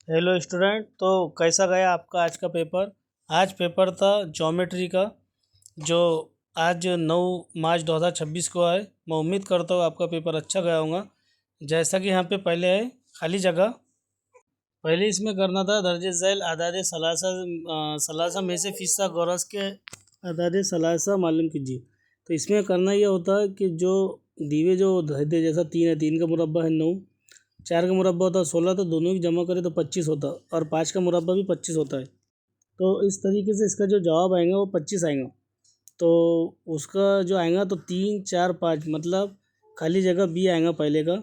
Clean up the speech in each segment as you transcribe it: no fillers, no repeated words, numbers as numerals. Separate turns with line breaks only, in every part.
Hello student. तो कैसा गया आपका आज का पेपर? आज पेपर था ज्योमेट्री का, जो आज 9 मार्च 2026 को है। मैं उम्मीद करता हूँ आपका पेपर अच्छा गया होगा। जैसा कि यहाँ पे पहले है खाली जगह। पहले इसमें करना था दर्ज झैल आदाद सलासा सलासा में से फ़िस्सा गौरस के आदाद सलासा मालूम कीजिए। तो इसमें करना ये होता है कि जो दीवे जो रहते, जैसा 3 है, 3 का मुरब्बा है 9, 4 का मुरब्बा होता है 16, तो दोनों की जमा करें तो 25 होता है, और 5 का मुरब्बा भी 25 होता है। तो इस तरीके से इसका जो जवाब आएगा वो 25 आएगा। तो उसका जो आएगा तो 3, 4, 5 मतलब खाली जगह बी आएगा पहले का।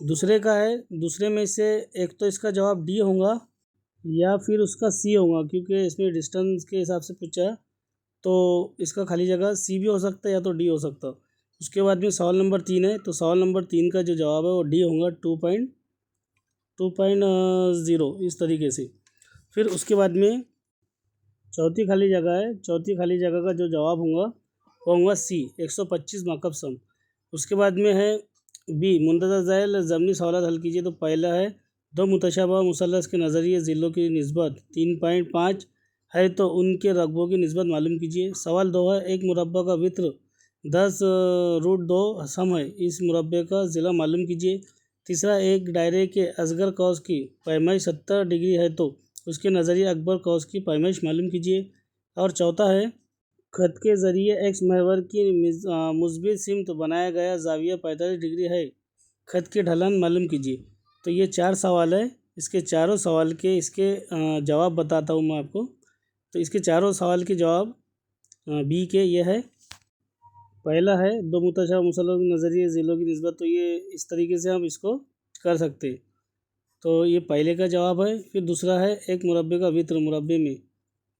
दूसरे का है, दूसरे में से एक तो इसका जवाब डी होगा या फिर उसका सी होगा, क्योंकि इसमें डिस्टेंस के हिसाब से पूछा है। तो इसका खाली जगह सी भी हो सकता है या तो डी हो सकता है। उसके बाद में सवाल नंबर 3 है, तो सवाल नंबर 3 का जो जवाब है वो डी होगा, 2.0 इस तरीके से। फिर उसके बाद में चौथी खाली जगह है, चौथी खाली जगह का जो जवाब होगा वो होगा सी, 125 मार्कअप सम। उसके बाद में है बी, मुंतज़र ज़ैल ज़मनी सवाल हल कीजिए। तो पहला है दो मुतशाबह मुसल्लस के नज़रिए ज़िलों की निस्बत 3.5 है, तो उनके रकबों की निस्बत मालूम कीजिए। सवाल 2 है एक मुरब्बा का वित्र 10√2 सम है, इस मुरब्बे का ज़िला मालूम कीजिए। तीसरा, एक दायरे के असगर कौस की पैमाइश 70 डिग्री है, तो उसके नज़रिए अकबर कौस की पैमाइश मालूम कीजिए। और चौथा है खत के ज़रिए एक्स महवर की मुस्बित सिमत बनाया गया ज़ाविया 45 डिग्री है, खत की ढलान मालूम कीजिए। तो ये 4 सवाल है। इसके चारों सवाल के इसके जवाब बताता हूँ मैं आपको। तो इसके चारों सवाल के जवाब बी के ये है। पहला है दो मुतशाबह मुसल्लस के नज़रिए ज़िलों की निस्बत, तो ये इस तरीके से हम इसको कर सकते हैं। तो ये पहले का जवाब है। फिर दूसरा है एक मुरब्बे का वित्र मुरब्बे में,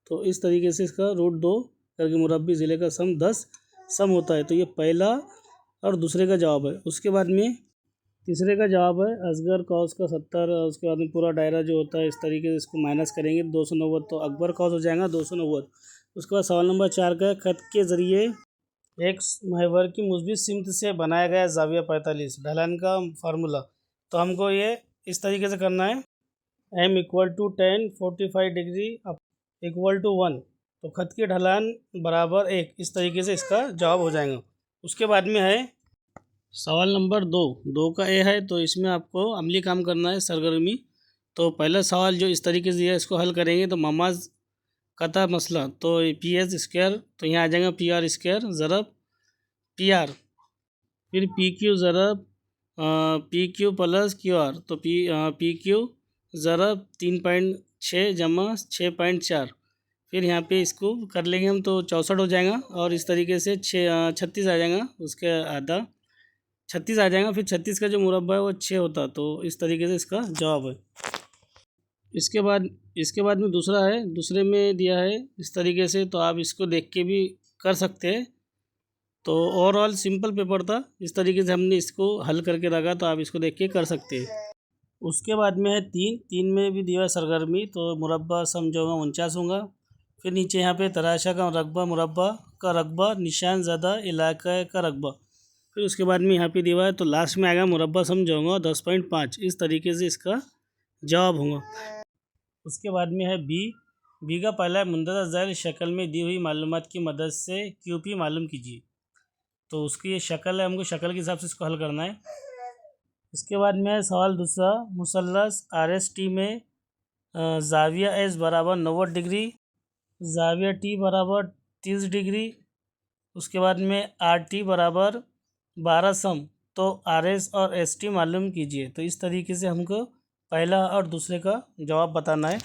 तो इस तरीके से इसका √2 करके मुरब्बी ज़िले का सम 10 सम होता है। तो ये पहला और दूसरे का जवाब है। उसके बाद में तीसरे का जवाब है असगर कौस का 70। उसके बाद में पूरा दायरा जो होता है इस तरीके से इसको माइनस करेंगे 290, तो अकबर कौस हो जाएगा 290। उसके बाद सवाल नंबर 4 का है खत के ज़रिए एक महवर की मुस्बित सिमत से बनाया गया ज़ाविया 45 ढलान का फार्मूला। तो हमको ये इस तरीके से करना है, m = 10 45 डिग्री = 1, तो खत की ढलान बराबर 1, इस तरीके से इसका जवाब हो जाएगा। उसके बाद में है सवाल नंबर 2 का ए है, तो इसमें आपको अमली काम करना है, सरगर्मी। तो पहला सवाल जो इस तरीके से दिया है इसको हल करेंगे। तो ममाज कता मसला, तो ph², तो यहाँ आ जाएगा pr² ज़रब pr, फिर pq ज़रब pq प्लस qr, तो pq ज़रब 3.6 जमा 6.4। फिर यहाँ पे इसको कर लेंगे हम, तो 64 हो जाएगा, और इस तरीके से 36 आ जाएगा, उसके आधा 36 आ जाएगा। फिर 36 का जो मुरब्बा है वो 6 होता, तो इस तरीके से इसका जवाब है। इसके बाद में दूसरा है, दूसरे में दिया है इस तरीके से, तो आप इसको देख के भी कर सकते हैं। तो ओवरऑल सिंपल पेपर था, इस तरीके से हमने इसको हल करके रखा, तो आप इसको देख के कर सकते हैं। उसके बाद में है 3 में भी दिया है सरगर्मी, तो मुरब्बा सम जो होगा 49 होगा। फिर नीचे यहाँ पे तराशा का रकबा, मुरब्बा का रकबा, निशान ज़दा इलाका का रकबा। फिर उसके बाद में यहाँ पे दिया है, तो लास्ट में आएगा मुरब्बा सम जो होगा 10.5, इस तरीके से इसका जवाब होगा। उसके बाद में है बी का पहला है मुंदरजा ज़ैल शक्ल में दी हुई मालूमात की मदद से QP मालूम कीजिए। तो उसकी ये शक्ल है, हमको शक्ल के हिसाब से इसको हल करना है। इसके बाद में सवाल दूसरा, मुसल्लस RST में ज़ाविया S बराबर 90 डिग्री, ज़ाविया T बराबर 30 डिग्री, उसके बाद में RT बराबर 12 सम, तो RS और ST मालूम कीजिए। तो इस तरीके से हमको पहला और दूसरे का जवाब बताना है।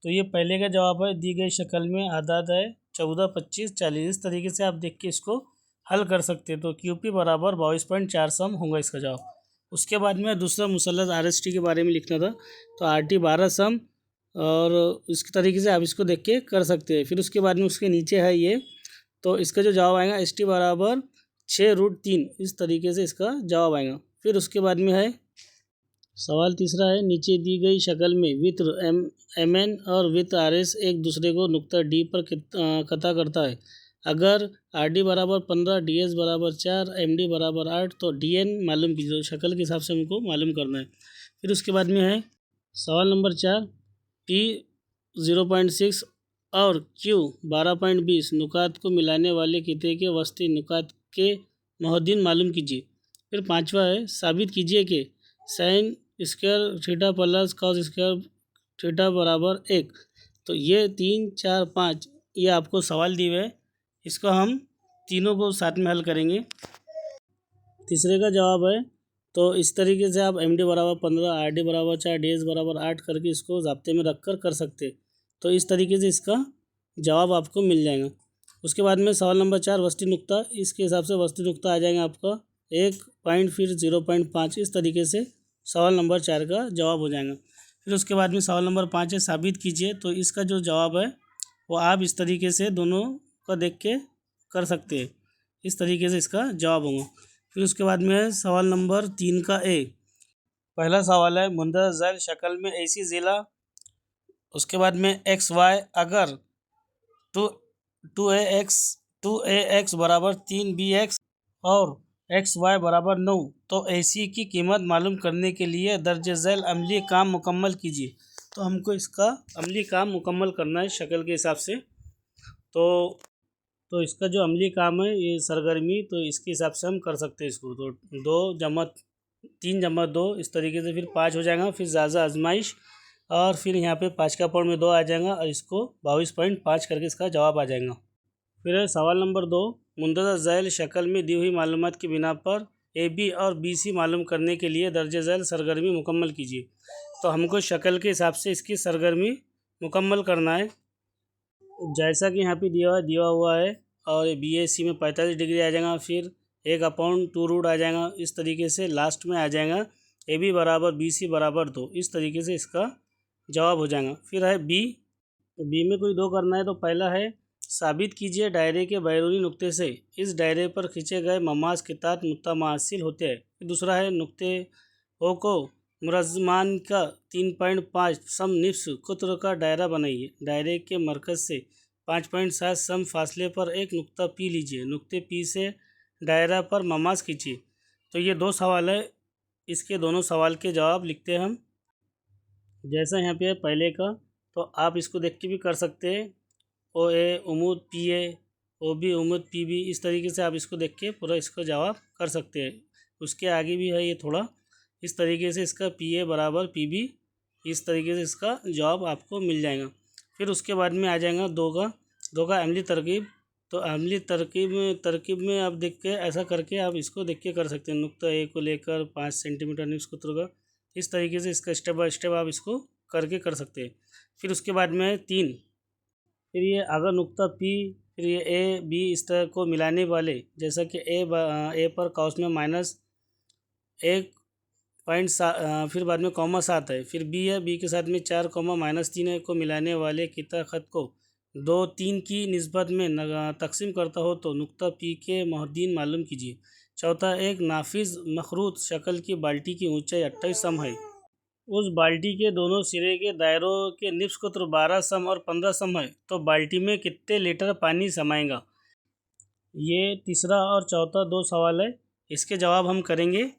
तो ये पहले का जवाब है, दी गई शक्ल में आदाद है 14, 25, 40, इस तरीके से आप देख के इसको हल कर सकते हैं। तो QP बराबर 22.4 सम होगा इसका जवाब। उसके बाद में दूसरा मुसल्लस RST के बारे में लिखना था, तो RT 12 सम, और इस तरीके से आप इसको देख के कर सकते हैं। फिर उसके बाद में उसके नीचे है ये, तो इसका जो जवाब आएगा ST बराबर 6√3, इस तरीके से इसका जवाब आएगा। फिर उसके बाद में है सवाल तीसरा है, नीचे दी गई शक्ल में वित्र MN और वित्र RS एक दूसरे को नुक्ता D पर कता करता है। अगर RD बराबर 15, DS बराबर 4, MD बराबर 8, तो DN मालूम कीजिए। शक्ल के हिसाब से हमको मालूम करना है। फिर उसके बाद में है सवाल नंबर 4, P 0.6 और Q 12.20 नुकात को मिलाने वाले कितने के वस्ती नुकात के महोद्दीन मालूम कीजिए। फिर 5वां है साबित कीजिए कि sine square theta plus cos square theta बराबर 1। तो ये 3, 4, 5 ये आपको सवाल दिए हुए हैं, इसको हम तीनों को साथ में हल करेंगे। तीसरे का जवाब है तो इस तरीके से आप MD बराबर 15, RD बराबर 4, DS बराबर 8 करके इसको ज़ाब्ते में रख कर सकते। तो इस तरीके से इसका जवाब आपको मिल जाएगा। उसके बाद में सवाल नंबर 4 वस्ती नुक्ता, इसके हिसाब से वस्ती नुक्ता आ जाएगा आपका 1 पॉइंट फिर 0.5। इस तरीके से सवाल नंबर 4 का जवाब हो जाएगा। फिर उसके बाद में सवाल नंबर 5 है साबित कीजिए। तो इसका जो जवाब है वो आप इस तरीके से दोनों का देख के कर सकते हैं। इस तरीके से इसका जवाब होगा। फिर उसके बाद में सवाल नंबर 3 का ए। पहला सवाल है मुंदरजा झैल शक्ल में ऐसी ज़िला। उसके बाद में XY अगर टू ए एक्स बराबर 3BX और XY बराबर 9 तो AC की कीमत मालूम करने के लिए दर्ज झैल अमली काम मुकम्मल कीजिए। तो हमको इसका अमली काम मुकम्मल करना है शक्ल के हिसाब से। तो इसका जो अमली काम है ये सरगर्मी, तो इसके हिसाब से हम कर सकते हैं इसको। तो 2 जमा 3 जमा 2 इस तरीके से फिर 5 हो जाएगा। फिर ज़्यादा आजमाइश और फिर यहाँ पे 5 का पावर में 2 आ जाएगा और इसको 22.5 करके इसका जवाब आ जाएगा। फिर है सवाल नंबर 2 मुंदरजा झैल शक्ल में दी हुई मालूमात की बिना पर AB और BC मालूम करने के लिए दर्ज झैल सरगर्मी मुकम्मल कीजिए। तो हमको शक्ल के हिसाब से इसकी सरगर्मी मुकम्मल करना है। जैसा कि यहाँ पे दिया हुआ है और BSc में 45 डिग्री आ जाएगा। फिर 1/2 आ जाएगा। इस तरीके से लास्ट में आ जाएगा AB बराबर BC बराबर 2। इस तरीके से इसका जवाब हो जाएगा। फिर है बी में कोई 2 करना है। तो पहला है साबित कीजिए दायरे के बैरूनी नुक्ते से इस दायरे पर खींचे गए ममाज के तहत मुतमासिल होते हैं। दूसरा है नुक्ते ओ को मुरज़मान का 3.5 सम निफ्स कुत्र का दायरा बनाइए। दायरे के मरकज़ से 5.7 सम फासले पर एक नुक्ता P लीजिए। नुक्ते P से दायरा पर ममाज खींचिए। तो ये 2 सवाल है, इसके दोनों सवाल के जवाब लिखते हैं हम। जैसा यहाँ पे है पहले का, तो आप इसको देख के भी कर सकते हैं। OA उमूद PA, OB उमूद PB, इस तरीके से आप इसको देख के पूरा इसको जवाब कर सकते हैं। उसके आगे भी है ये थोड़ा इस तरीके से इसका PA बराबर PB, इस तरीके से इसका जवाब आपको मिल जाएगा। फिर उसके बाद में आ जाएगा 2 का अमली तरकीब। तो अमली तरकीब में आप देख के ऐसा करके आप इसको देख के कर सकते हैं। नुक्ता A को लेकर 5 सेंटीमीटर निफ्स कुत्र का, इस तरीके से इसका स्टेप बाय स्टेप आप इसको करके कर सकते हैं। फिर उसके बाद में 3, फिर ये अगर नुक्ता P फिर ये A B इस तरह को मिलाने वाले, जैसा कि A पर कॉस में -1.7 फिर बाद में -7 है। फिर B है, B के साथ में 4, -3 है को मिलाने वाले किता ख़त को 2, 3 की निस्बत में तकसीम करता हो तो नुक्ता P के महोद्दीन मालूम कीजिए। चौथा, एक नाफिज मखरूत शक्ल की बाल्टी की ऊंचाई 28 सम है। उस बाल्टी के दोनों सिरे के दायरों के निफ्स कुत्र 12 सम और 15 सम है। तो बाल्टी में कितने लीटर पानी समाएगा। ये तीसरा और चौथा 2 सवाल है, इसके जवाब हम करेंगे।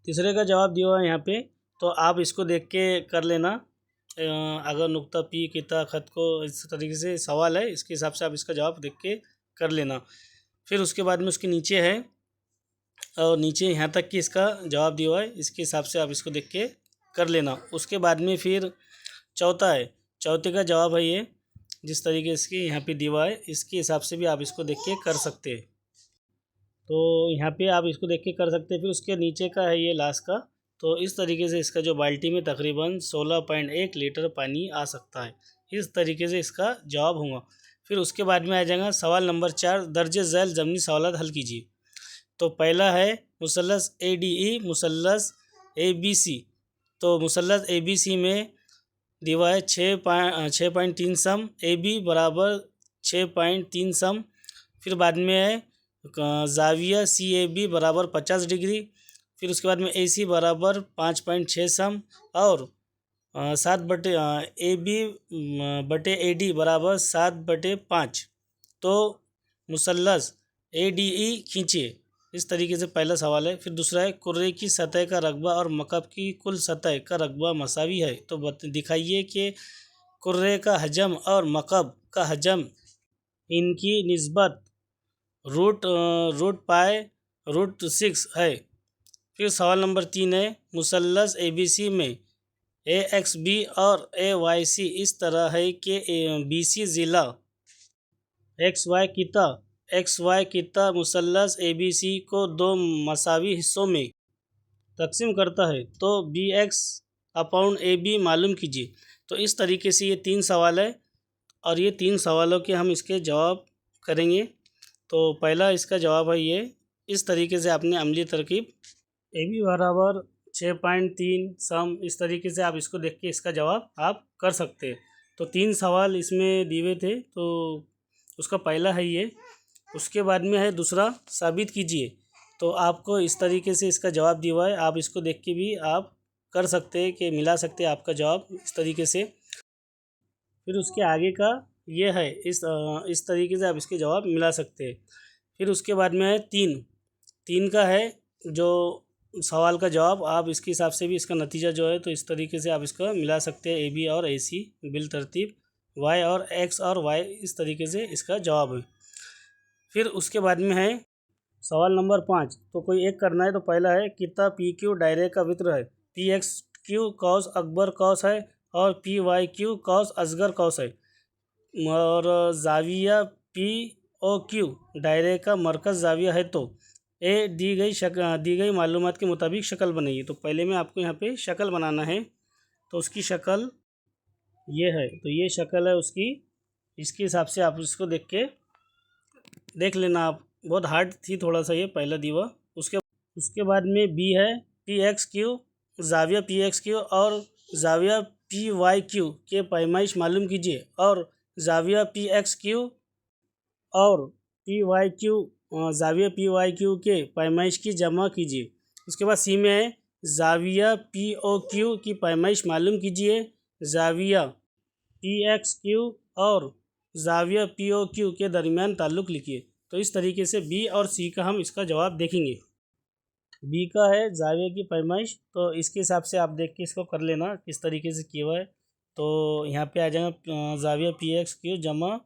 तीसरे का जवाब दिया हुआ है यहाँ पे, तो आप इसको देख के कर लेना। अगर नुक्ता P किता ख़त को इस तरीके से सवाल है, इसके हिसाब से आप इसका जवाब देख के कर लेना। फिर उसके बाद में उसके नीचे है और नीचे यहाँ तक कि इसका जवाब दिया हुआ है, इसके हिसाब से आप इसको देख के कर लेना। उसके बाद में फिर चौथा है, चौथे का जवाब है ये जिस तरीके से यहाँ पे दिया हुआ है, इसके हिसाब से भी आप इसको देख के कर सकते हैं। तो यहाँ पे आप इसको देख के कर सकते हैं। फिर उसके नीचे का है ये लास्ट का, तो इस तरीके से इसका जो बाल्टी में तकरीबन 16.1 लीटर पानी आ सकता है। इस तरीके से इसका जवाब होगा। फिर उसके बाद में आ जाएगा सवाल नंबर 4 दर्ज झैल ज़मीनी सवालात हल कीजिए। तो पहला है मुसल्लस ADE मुसल्लस ABC। तो मुसल्लस ABC में दिया है 6.3 सम, AB बराबर 6.3 सम। फिर बाद में है ज़ाविया CAB बराबर 50 डिग्री। फिर उसके बाद में AC बराबर 5.6 सम और 7/AB बटे AD बराबर 7/5। तो मुसल्लस ADE खींचिए। इस तरीके से पहला सवाल है। फिर दूसरा है कुर्रे की सतह का रकबा और मकब की कुल सतह का रकबा मसावी है, तो दिखाइए कि कुर्रे का हजम और मकब का हजम इनकी निस्बत रूट 6 है। फिर सवाल नंबर 3 है मुसल्लस ABC में AXB और AYC इस तरह है कि BC ज़िला XY किता मुसल्लस ABC को दो मसावी हिस्सों में तकसीम करता है, तो BX अपॉन AB मालूम कीजिए। तो इस तरीके से ये 3 सवाल है और ये 3 सवालों के हम इसके जवाब करेंगे। तो पहला इसका जवाब है ये, इस तरीके से आपने अम्लीय तरकीब AB बराबर 6.3 सम, इस तरीके से आप इसको देख के इसका जवाब आप कर सकते हैं। तो 3 सवाल इसमें दिए हुए थे, तो उसका पहला है ये। उसके बाद में है दूसरा साबित कीजिए, तो आपको इस तरीके से इसका जवाब दिया हुआ है, आप इसको देख के भी आप कर सकते हैं कि मिला सकते हैं आपका जवाब इस तरीके से। फिर उसके आगे का ये है, इस तरीके से आप इसके जवाब मिला सकते हैं। फिर उसके बाद में है 3 का है जो सवाल का जवाब, आप इसके हिसाब से भी इसका नतीजा जो है तो इस तरीके से आप इसका मिला सकते हैं। AB और AC बिल तरतीब Y और X और Y, इस तरीके से इसका जवाब है। फिर उसके बाद में है सवाल नंबर 5, तो कोई एक करना है। तो पहला है कितना PQ दायरे का वित्र है, PXQ कौस अकबर कौस है और PYQ कौस असगर कौस है, और जाविया POQ दायरे का मरकज़ जाविया है। तो दी गई मालूमात के मुताबिक शक्ल बनाइए। तो पहले में आपको यहाँ पे शक्ल बनाना है, तो उसकी शक्ल ये है, तो ये शक्ल है उसकी, इसके हिसाब से आप इसको देख लेना आप। बहुत हार्ड थी थोड़ा सा ये पहला दीवा। उसके बाद में B है PXQ जाविया PXQ और जाविया PYQ के पैमाइश मालूम कीजिए, और जाविया PXQ और जाविया PYQ के पैमाइश की जमा कीजिए। उसके बाद C में है जाविया POQ की पैमाइश मालूम कीजिए, जाविया PXQ और जाविया POQ के दरमियान ताल्लुक़ लिखिए। तो इस तरीके से B और C का हम इसका जवाब देखेंगे। B का है जाविया की पैमाइश, तो इसके हिसाब से आप देख के इसको कर लेना किस तरीके से किया हुआ है। तो यहाँ पे आ जाएगा जाविया PXQ जमा,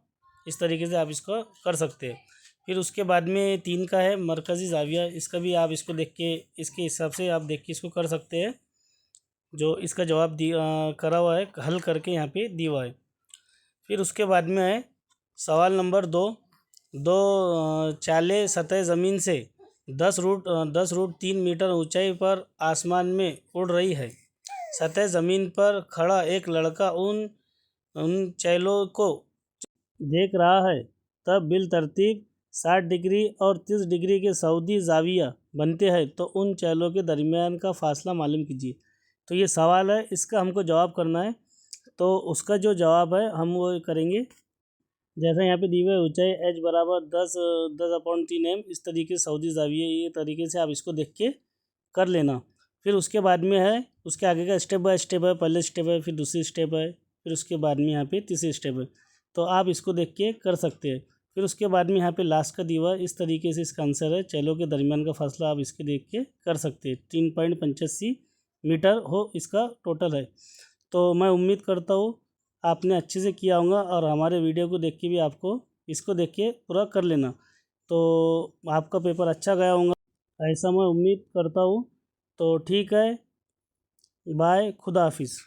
इस तरीके से आप इसको कर सकते हैं। फिर उसके बाद में 3 का है मरकज़ी जाविया, इसका भी आप इसको देख के इसके हिसाब से आप देख के इसको कर सकते हैं। जो इसका जवाब करा हुआ है, हल करके यहाँ पे दिया हुआ है। फिर उसके बाद में है सवाल नंबर 2, चाले सतह ज़मीन से 10√3 मीटर ऊंचाई पर आसमान में उड़ रही है। सतह ज़मीन पर खड़ा एक लड़का उन चैलों को देख रहा है, तब बिल तरतीब 60 डिग्री और 30 डिग्री के सऊदी जाविया बनते हैं, तो उन चैलों के दरमियान का फासला मालूम कीजिए। तो ये सवाल है, इसका हमको जवाब करना है। तो उसका जो जवाब है हम वो करेंगे, जैसा यहाँ पे दी हुई ऊंचाई h बराबर 10/3 m, इस तरीके से सऊदी जाविया, ये तरीके से आप इसको देख के कर लेना। फिर उसके बाद में है उसके आगे का स्टेप बाय स्टेप है, पहले स्टेप है, फिर दूसरी स्टेप है, फिर उसके बाद में यहाँ पे तीसरी स्टेप है, तो आप इसको देख के कर सकते हैं। फिर उसके बाद में यहाँ पे लास्ट का दिया इस तरीके से इसका आंसर है, चैलों के दरमियान का फासला आप इसके देख के कर सकते हैं। 3.85 मीटर हो इसका टोटल है। तो मैं उम्मीद करता हूँ आपने अच्छे से किया होगा, और हमारे वीडियो को देख के भी आपको इसको देख के पूरा कर लेना, तो आपका पेपर अच्छा गया होगा, ऐसा मैं उम्मीद करता हूँ। तो ठीक है, बाय, खुदा हाफिज़।